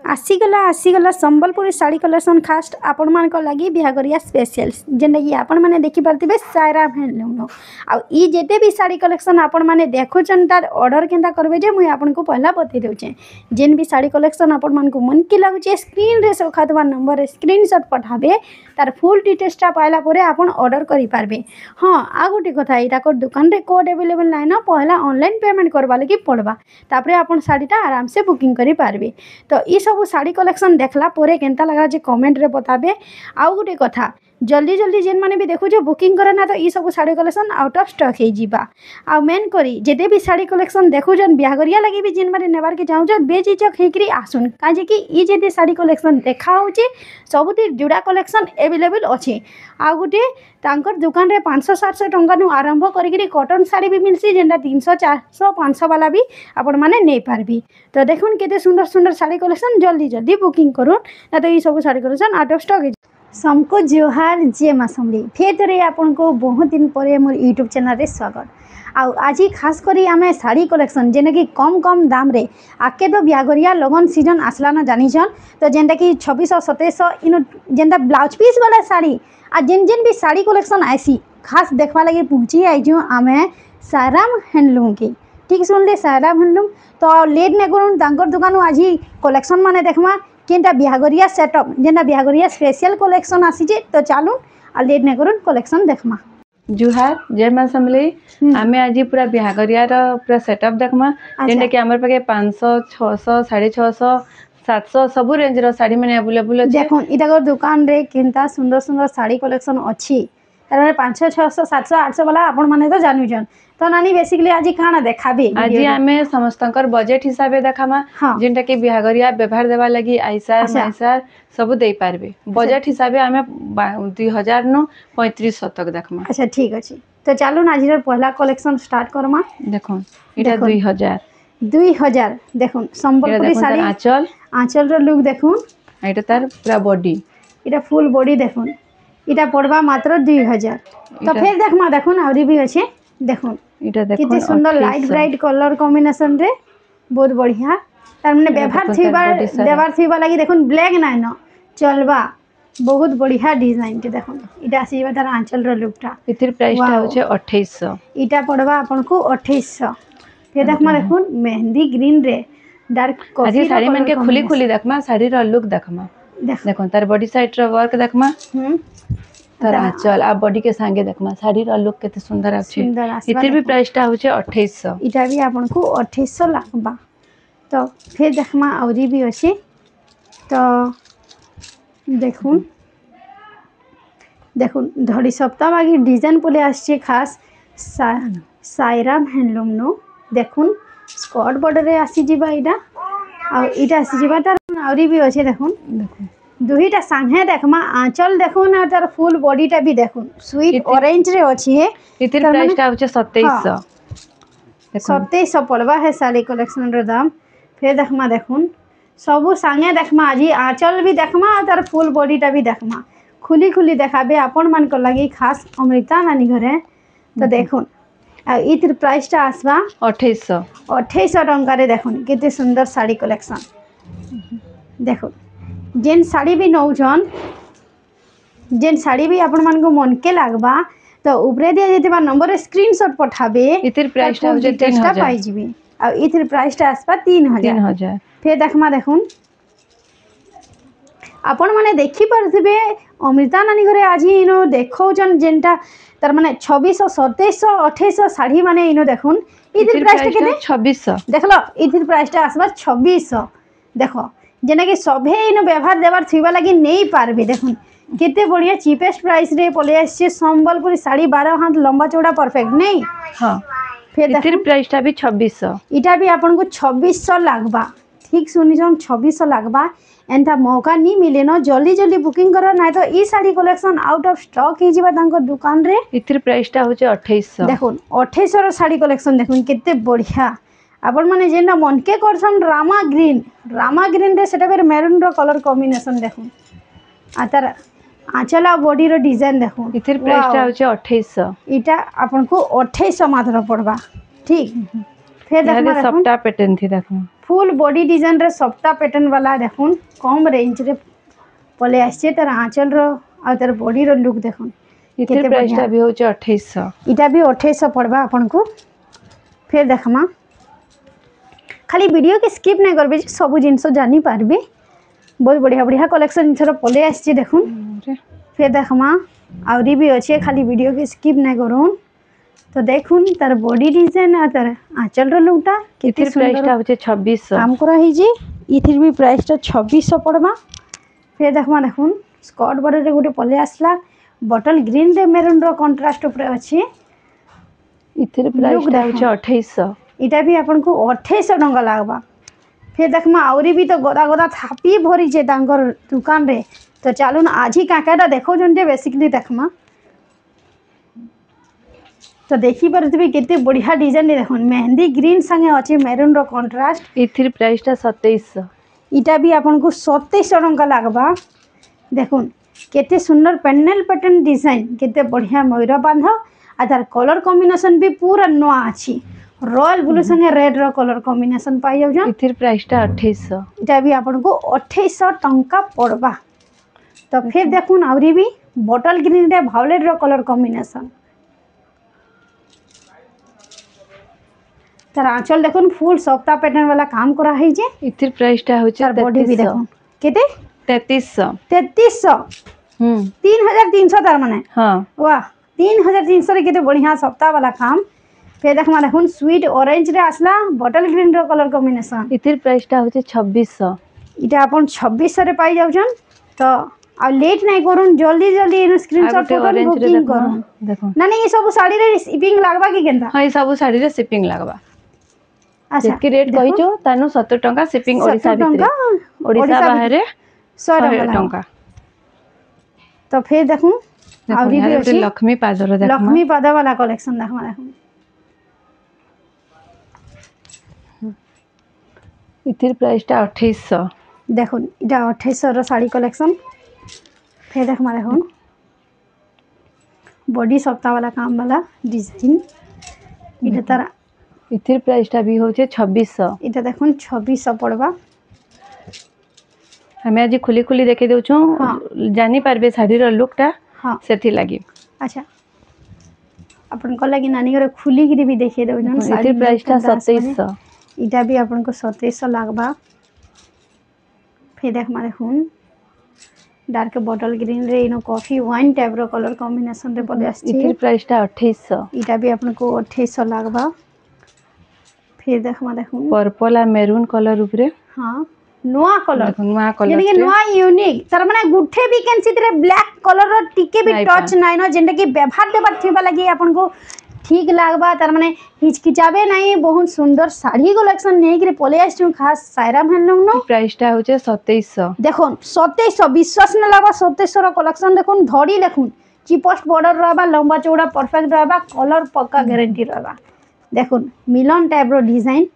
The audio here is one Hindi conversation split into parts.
आसीगला संबलपुरी साड़ी कलेक्शन खास्ट आपण मान लगी बिहागरिया स्पेशल्स जेनटा कि आपण मैंने देखिपारे सायरा हैंडलूम आ जेते भी साड़ी कलेक्शन आपण मैंने देखुचन तार ऑर्डर केंता करबे जे मुई आपन को पहला बतई देउचे जेन भी साड़ी कलेक्शन आपण मान को मन की लागुचे स्क्रीन रे सखातबा नंबर रे स्क्रीनशॉट पठाबे तार फुल डिटेल्सटा पाइला परे आपण ऑर्डर करि पारबे। हां आ गोटे कथा एटा को दुकान रे कोड अवेलेबल नै न पहला ऑनलाइन पेमेंट करबा लगी पड़बा तापरे आपण साड़ीटा आराम से बुकिंग करि पारबे। तो ई सब साड़ी कलेक्शन देखला पोरे केंता लगा जे कमेंट रे बताबे। आउ गोटे कथा जल्दी जल्दी जेन माने भी देखो जो बुकिंग करे ना तो ई सब sari collection out of stock हे जीबा। आ मेन करी जेते भी साड़ी कलेक्शन देखो जन बिहागरिया लगी भी जेन माने नेबार के चाहू जन बेझिझक हेकरी आसुन काजे कि ई जेते साड़ी कलेक्शन देखा होचे सबुती जुड़ा कलेक्शन अवेलेबल अछि। आ गोटे तांकर दुकान रे 500-700 टंका नु आरंभ करिकरी कॉटन साड़ी भी मिलसी जेंदा 300-400-500 वाला भी आपण माने नै पारबी। तो देखुन केते सुंदर सुंदर साड़ी कलेक्शन जल्दी जल्दी बुकिंग करूँ ना तो ये सब sari collection out of stock. सबको जोहार जे मासमली फिर थोड़े आपन को बहुत दिन पर मोर यूट्यूब चैनल रे स्वागत। आज खास करी आमे साड़ी कलेक्शन जेने कि कम कम दाम रे आके तो बिहागरिया लगन सीजन आसला न जानिछन तो जेनटा कि 2600-2700 इनो जेनटा ब्लाउज पीस वाला साड़ी आ जेन जेन भी साड़ी कलेक्शन आसी खास देखवा लगे पहुँची आईजु आमे सायराम हैंडलूम के ठीक सुनले सायराम हैंडलूम। तो लेट नहीं करूँ तांकर दुकान आज कलेक्शन माने देखमा केनटा बिहागरिया सेटअप जेनटा बिहागरिया स्पेशल कलेक्शन आसीजे तो चालू आ लेट नहीं करूँ कलेक्शन देखमा। जुहार जय मां समली आमे आज पूरा बिहागरिया रो पूरा सेटअप देखमा जेनटा कि हमर पाके 500 600 650 700 सब रेंज रो साड़ी माने अवेलेबल अछि। देखो इटा को दुकान रे केनता सुंदर सुंदर साड़ी कलेक्शन अछि तार 500 600 700 800 वाला आपण माने तो जानू जन तो नानी बेसिकली आज काना देखाबे आज आमे समस्तकर बजट हिसाबे देखामा जेनटा कि बिहागरिया व्यवहार देबा लगी आइसार माइसार सब देई पारबे बजट हिसाबे आमे 2000 नु 3500 तक देखमा। अच्छा ठीक अछि तो चालू ना आज पहला कलेक्शन स्टार्ट करमा। देखो इटा 2000 देखो संबलपुरी साड़ी आंचल रो लुक देखो एटा तार पूरा बॉडी इटा फुल बॉडी देखो इटा पड़वा मात्र 2000। तो फिर देखमा देखो आउरी भी अछि देखो इटा देखो कितने सुंदर लाइट ब्राइट कलर कॉम्बिनेशन रे बहुत बढ़िया तार माने व्यवहार थीबा देवार थीबा लागि देखो ब्लैक नाइ न चलबा बहुत बढ़िया डिजाइन के देखो इटा आसीबा तार आंचल रो लुकटा इतिर प्राइस ता होचे 2800 इटा पड़वा आपन को 2800। फिर देखमा देखो मेहंदी ग्रीन रे डार्क कॉफी आज साड़ी मन के खुली खुली देखमा साड़ी रो लुक देखमा देखो तार बॉडी साइड रो वर्क देखमा तार आंचल आ बॉडी के संगे देखमा साड़ी रो लुक केते सुंदर अछि। इतिर भी प्राइस ता होचे 2800 इटा भी आपन को 2800 लागबा। तो फिर देखमा औरी भी अछि तो देखुन धड़ी सप्ताह बाकी डिजाइन पले आछे खास सायराम हैंडलूम नो देखुन स्कर्ट बॉर्डर रे आसी जिबा इटा आ इटा आसी जिबा तार औरी भी अछि देखुन दुहीटा संगे देखमा आंचल देखो ना तार फुल बॉडीटा भी देखुन स्वीट ऑरेंज रे अछि है इतिर प्राइस ता होचे 2700 2700 पड़वा है साड़ी कलेक्शन रो दाम। फिर देखमा देखुन सबु संगे देखमा आज आंचल भी देखमा तार फुल बॉडीटा भी देखमा खुली खुली देखाबे आपण मान को लगी खास अमृता नानी घरे। तो देखुन आ इतिर प्राइस ता आसबा 2800 टंका रे देखुन केते सुंदर साड़ी कलेक्शन देखुन जेन साड़ी भी नौजन जेन साड़ी भी आपण मान को मन के लागबा तो ऊपरे दिया जेतबा नंबर स्क्रीनशॉट पठाबे इतिर प्राइस ता होचे 3000 पाई जिबे आ इतिर प्राइस ता आसबा 3000। फिर देखमा देखुन आपण माने देखि परथिबे अमृता नानी घरे आज इनो देखौ जन जेनटा तार माने 2600 2700 2800 साड़ी माने इनो देखुन इतिर प्राइस केते 2600 देखलो इतिर प्राइस ता आसबा 2600। देखो जेना कि सभे इनो व्यवहार देवार थीबा लागि नहीं पारबे देखुन केते बढ़िया चीपेस्ट प्राइस रे पले आछे संबलपुरी साड़ी 12 हाथ लंबा चौड़ा परफेक्ट नहीं। हां फिर इतिर प्राइस ता भी 2600 इटा भी आपन को 2600 लागबा ठीक सुनी जन 2600 लागबा। एंता मौका नहीं मिले न जल्दी जल्दी बुकिंग करा ना तो ई sari collection out of stock हे जिबा तांको दुकान रे। इतिर प्राइस ता होचे 2800 देखुन 2800 रो साड़ी कलेक्शन देखुन केते बढ़िया आपण माने जेना मन के करसन रामा ग्रीन रे सेटा बेर मैरून रो कलर कॉम्बिनेशन देखुन आ तार आंचल आ बॉडी रो डिजाइन देखुन इतिर प्राइस ता होचे 2800 इटा आपण को 2800 मात्र पड़बा ठीक। फिर देखमा सबटा पैटर्न थी देखो फुल बॉडी डिजाइन रे सप्ता पैटर्न वाला देखुन कम रेंज रे पले आछे तार आंचल रो आ तार बॉडी रो लुक देखुन इतिर प्राइस टा भी हो 2800 इटा भी 2800 पड़बा अपन को फिर देखमा खाली वीडियो के स्किप नहीं करबे सब जिंस जानी पारबे बहुत बढ़िया बढ़िया कलेक्शन इथर पले आछे देखुन फिर देखमा आवरी भी अच्छे खाली वीडियो के स्किप नहीं करूँ तो देखुन तार बॉडी डिजाइन आ तार आंचल रो लुकटा कितिर प्राइस टा होचे 2600 काम करा ही जी इथिर भी प्राइस टा 2600 पड़बा फिर देखमा देखुन स्कर्ट बॉर्डर रे गोटे पले आसला बॉटल ग्रीन रे मेरून रो कंट्रास्ट ऊपर अछि इथिर प्राइस टा होचे 2800 इटा भी आपन को 2800 टंका लागबा फिर देखमा आवरी भी तो गोदा गोदा थापी भरी जे तांकर दुकान रे तो चालून आज ही काकाटा देखो जंटे बेसिकली देखमा तो देखी पारथि केते बढ़िया डिजाइन देखुन मेहंदी ग्रीन संगे अछि मेरून रो कंट्रास्ट इथिर प्राइस टा 2700 इटा भी आपन को 2700 टंका लागबा देखुन केते सुंदर पैनल पैटर्न डिजाइन केते बढ़िया मयूर बांध आ तार कलर कॉम्बिनेशन भी पूरा नवा अछि रॉयल ब्लू संगे रेड रो कलर कॉम्बिनेशन पाई जाउ जन इथिर प्राइस टा 2800 इटा भी आपन को 2800 टंका पड़बा तो फिर देखुन आवरी भी बॉटल ग्रीन रे वायलेट रो कलर कॉम्बिनेशन तार आंचल देखुन फुल सप्ता पैटर्न वाला काम करा है जे इथिर प्राइस टा होचे बॉडी भी देखुन केते 3300 3300 तार माने हां वाह 3300 रे केते बढ़िया सप्ता वाला काम फिर देखमा देखुन स्वीट ऑरेंज रे आसला बॉटल ग्रीन रो कलर कॉम्बिनेशन इथिर प्राइस टा होचे 2600 इटा अपन 2600 रे पाई जाउ जन तो आ लेट नहीं करूँ जल्दी जल्दी इन स्क्रीनशॉट फोटो बुकिंग करूँ देखो ना नहीं ये सब साड़ी रे शिपिंग लागबा की केनता हां ये सब साड़ी रे शिपिंग लागबा अच्छा जेकी रेट कहि जो तानु 70 टंका शिपिंग ओडिसा भितरे ओडिसा बाहर 100 टंका तो फिर देखूं आवरी भी अछि लक्ष्मी पादर देखो लक्ष्मी पाद वाला कलेक्शन देखमा देखूं इथिर प्राइस टा 2800 देखुन इटा 2800 रो साड़ी कलेक्शन फिर देखमा देखुन बॉडी सप्ताह वाला काम वाला डिजाइन इटा तारा इथिर प्राइस टा भी होचे 2600 इटा देखुन 2600 पड़बा हमें आज खुली खुली देखे देउछु जानी पारबे साड़ी रो लुक टा हां सेथि लागि अच्छा अपन को लागि नानी रे खुली गिरी भी देखे देउ जन साड़ी इथिर प्राइस टा 2700 इटा भी अपन को 2700 लागबा फिर देखमा देखुन डार्क बॉटल ग्रीन रे इनो कॉफी वाइन टाइप रो कलर कॉम्बिनेशन रे पले आछि इथिर प्राइस टा 2800 इटा भी अपन को 2800 लागबा फिर देखमा देखुन पर्पल आ मेरून कलर ऊपरे हां नोआ कलर नोआ कलर यानी कि नोआ यूनिक तार माने गुठे भी कैन सितरे ब्लैक कलर रो टिके भी टच नाइ न जेंटा कि व्यवहार देबार थिबा लागि अपन को ठीक लागबा तार माने हिचकिचाबे नहीं बहुत सुंदर साड़ी कलेक्शन नै कि पले आछू खास सायराम हैंडलूम नो प्राइस टा होचे 2700 देखुन 2700 विश्वास न लागबा 2700 रो कलेक्शन देखुन धड़ी देखुन चिपोस्ट बॉर्डर रहबा लंबा चौड़ा परफेक्ट रहबा कलर पक्का गारंटी रहबा देखुन मिलन टाइप रो डिजाइन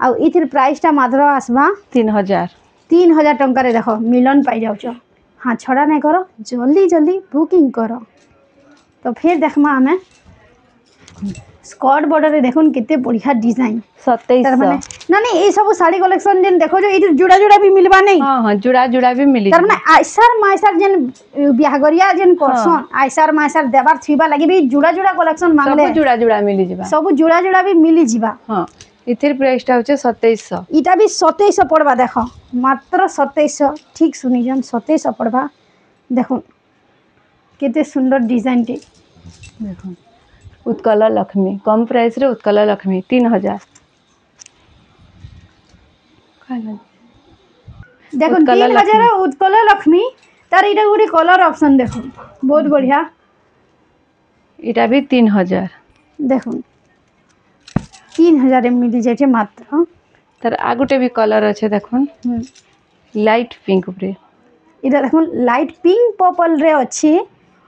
आ इथिर प्राइस टा मात्र आसबा 3000 टंका रे देखो मिलन पाई जाउ छ हां छड़ा नै करो जल्दी जल्दी बुकिंग करो तो फिर देखमा हमें स्कर्ट बॉर्डर रे देखुन कितने बढ़िया डिजाइन 2700 माने ना नहीं ए सब साड़ी कलेक्शन जेन देखो जो इधर जुड़ा जुड़ा भी मिलबा नहीं हां हां जुड़ा जुड़ा भी मिली तर माने आइसर माइसर जेन बिहागरिया जेन करसन आइसर माइसर देबार थिबा लागि भी जुड़ा जुड़ा कलेक्शन मांगले सब जुड़ा जुड़ा मिली जिबा सब जुड़ा जुड़ा भी मिली जिबा हां इथिर प्राइस टा होचे 2700 इटा भी 2700 पड़बा देखो मात्र 2700 ठीक सुनी जन 2700 पड़बा देखो केते सुंदर डिजाइन टे देखो उत्कल लक्ष्मी कम प्राइस रे उत्कल लक्ष्मी 3000 देखो 3000 उत्कल लक्ष्मी तार इटा गुडी कलर ऑप्शन देखो बहुत बढ़िया इटा भी 3000 देखो 3000 मिली जाए मात्र तार आगुटे भी कलर अच्छे देखो लाइट पिंक ऊपरे इटा देखो लाइट पिंक पर्पल रे अच्छी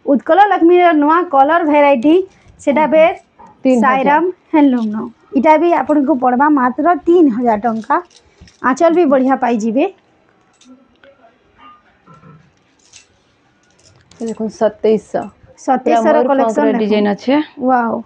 उत्कल लक्ष्मी रे नवा कलर वेराइटी सेटा बे सायराम हैंडलूम नो इटा भी आपन को पड़बा मात्र 3000 टंका आंचल भी बढ़िया पाई जीवे देखो 2700 कलेक्शन डिजाइन अच्छे वाओ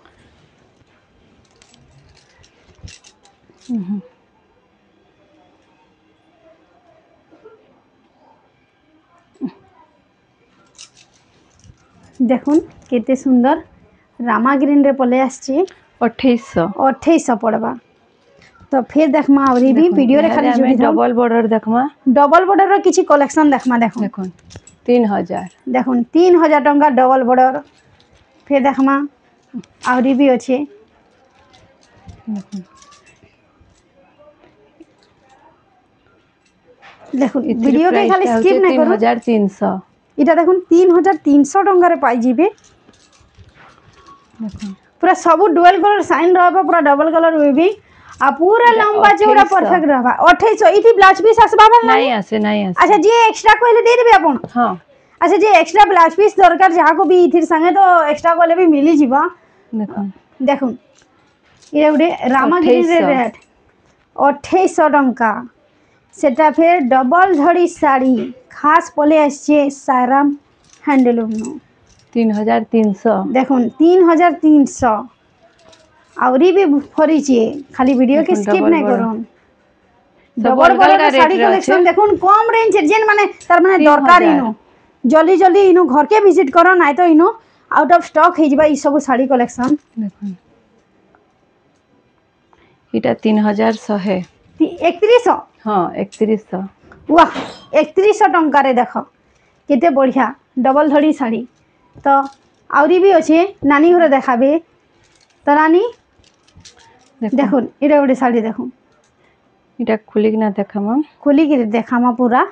देखुन केते सुंदर रामा ग्रीन रे पले आछी 2800 पड़वा। तो फिर देखमा आवरी भी वीडियो रे खाली जोड़ी डबल बॉर्डर देखमा डबल बॉर्डर रो किछि कलेक्शन देखमा देखो देखुन 3000 देखुन 3000 टंका डबल बॉर्डर। फिर देखमा आवरी भी अच्छे देखुन वीडियो के खाली स्किप नै करू 3300 इटा देखुन 3300 टंका रे पाई जिबे। देखुन पूरा सब डुअल कलर साइन रहबा पूरा डबल कलर वेबी आ पूरा लंबा चौड़ा परफेक्ट रहबा 2800 इथि ब्लाउज पीस आसबा वाला नहीं आसे अच्छा जे एक्स्ट्रा कहले दे देबे अपन हां अच्छा जे एक्स्ट्रा ब्लाउज पीस दरकार जहा को भी इथिर संगे तो एक्स्ट्रा कहले भी मिली जिबा। देखुन देखुन ये उडे रामागिरी रे रेट 2800 टंका सेटा फिर डबल धड़ी साड़ी खास पले आछे सायराम हैंडलूम नो 3300 देखुन 3300 आवरी भी फरी छे खाली वीडियो के स्किप नै करूँ डबल बॉर्डर साड़ी कलेक्शन देखुन कम रेंज जेन माने तार माने दरकार इनो जल्दी जल्दी इनो घर के विजिट करो नाइ तो इनो आउट ऑफ स्टॉक हे जिबा ई सब साड़ी कलेक्शन। देखुन इटा 3100 है 3100 हां 3100 वाह 3100 टंका रे देखो केते बढ़िया डबल धड़ी साड़ी। तो आवरी भी अच्छे नानी घरे देखाबे तो नानी देखुन इटा गोटे साड़ी देखुन इटा खुली ना देखामा खुली के देखामा पूरा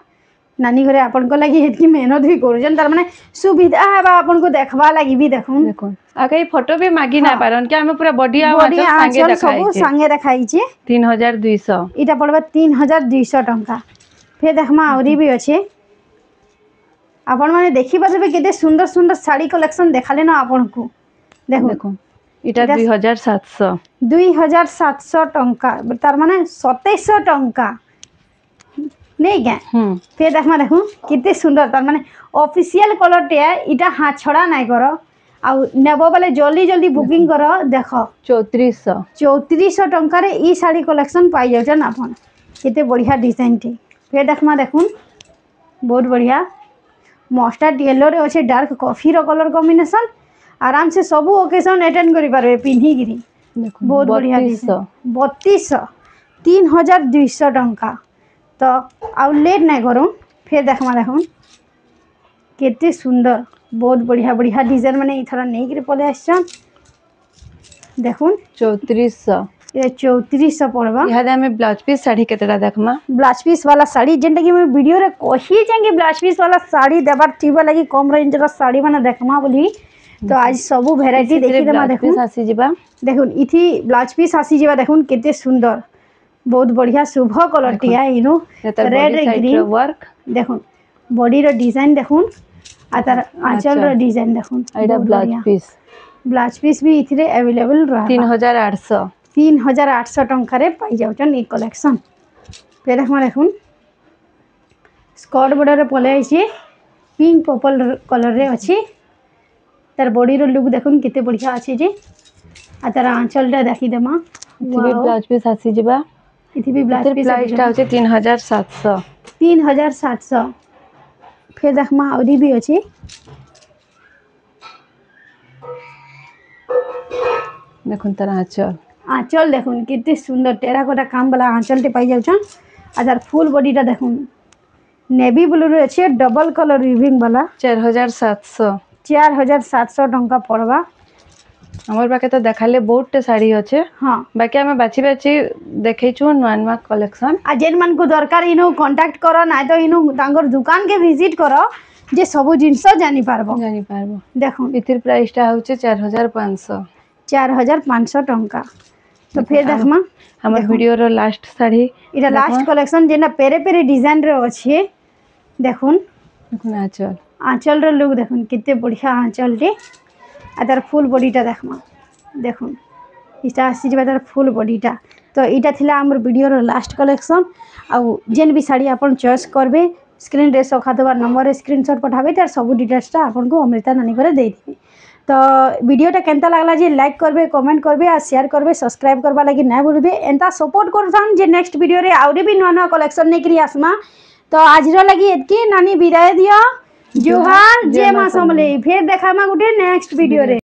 नानी घरे आपन को लगी हेतकी मेहनत भी करूजन तार माने सुविधा हेबा आपन को देखबा लगी भी देखुन देखुन आगे फोटो भी मागी ना पारन कि हम पूरा बॉडी संगे देखाई सब संगे देखाई छे 3200 इटा पड़बा 3200 टंका। फिर देखमा आवरी भी अच्छे आपण माने देखि पाबे केते सुंदर सुंदर साड़ी कलेक्शन देखाले ना आपन को देखुन इटा 2700 टंका तार माने 2700 टंका नहीं क्या फिर देखमा देखुन कितने सुंदर तार माने ऑफिशियल कलर टे इटा हाथ छड़ा नहीं करो आ नेबो वाले जल्दी जल्दी बुकिंग करो देखो 3400 टंका रे ई साड़ी कलेक्शन पाई जाउछन आपन कितने बढ़िया डिजाइन टी। फिर देखमा देखुन बहुत बढ़िया मस्टर्ड येलो रे अच्छे डार्क कॉफी रो कलर कॉम्बिनेशन आराम से सब ओकेजन अटेंड करि पारबे पिन्ही गिरी बहुत बढ़िया 3200 3200 टंका। तो आउ लेट नहीं करूँ फिर देखमा देखुन केते सुंदर बहुत बढ़िया बढ़िया डिजाइन माने इथरा नहीं करे पले आछन देखुन 3400 ये 3400 पड़वा। इहादे हमें ब्लाउज पीस साड़ी केतेटा देखमा ब्लाउज पीस वाला साड़ी जेंटा कि मैं वीडियो रे कहि जांगे ब्लाउज पीस वाला साड़ी देबार टीबा लगी कम रेंज रो साड़ी माने देखमा बोली तो आज सब वैरायटी देखि देमा देखुन आसी जिबा देखुन इथि ब्लाउज पीस आसी जिबा देखुन केते सुंदर बहुत बढ़िया शुभ कलर टिया इनो रेड ग्रीन वर्क देखुन बॉडी रो डिजाइन देखुन आ तार आंचल रो डिजाइन देखुन एटा ब्लाउज पीस भी इथिरे अवेलेबल रहा 3800 टंका रे पाई जाउछन ई कलेक्शन। फिर देखमा देखुन स्कर्ट बॉर्डर रे पले आइछे पिंक पर्पल कलर रे अछि तार बॉडी रो लुक देखुन केते बढ़िया अछि जे आ तार आंचल टा देखि देमा इथि ब्लाउज पीस आसी जिबा इथि भी ब्लाउज पीस प्राइस टा होचे 3700 फिर देखमा औरी भी अछि देखुन तार आंचल देखुन कितने सुंदर टेराकोटा काम वाला आंचल टे पाई जाउछन आ तार फुल बॉडी टा देखुन नेवी ब्लू रे अछि डबल कलर वीविंग वाला 4700 टंका पड़वा। हमर बाके तो देखाले बहुत टे साड़ी अच्छे हाँ बाकी हमें बाछी बाछी देखैछु नुआ नुआ कलेक्शन आ जेन मन को दरकार इनो कांटेक्ट करो ना तो इनो तांगर दुकान के विजिट करो जे सब जिंस जानि पारबो देखो इतिर प्राइस टा होचे 4500 टंका। तो फिर देखमा हमर वीडियो रो लास्ट साड़ी इटा लास्ट कलेक्शन जेना पेरे पेरे डिजाइन रो अछि देखुन देखुन आंचल रो लुक देखुन कितने बढ़िया आंचल रे आ तार फुल बॉडीटा देखमा देखुन इटा आसी जबा तार फुल बॉडीटा। तो इटा थिला हमर वीडियो रो लास्ट कलेक्शन आ जेन भी साड़ी आपन चॉइस करबे स्क्रीन रे सखा देबा नंबर स्क्रीनशॉट पठाबे तार सब डिटेल्स टा आपन को अमृता नानी करे दे देबे। तो वीडियोटा केनता लागला जे लाइक करबे कमेंट करबे आ शेयर करबे सब्सक्राइब करबा लागि ना भूलबे एंता सपोर्ट करथान जे नेक्स्ट वीडियो रे आउरी भी नवा नवा कलेक्शन नेकरी आसमा। तो आज रो लागि एतकी नानी विदाय दियो जोहार जय मां समलेई। फिर देखा गुटे नेक्स्ट वीडियो रे।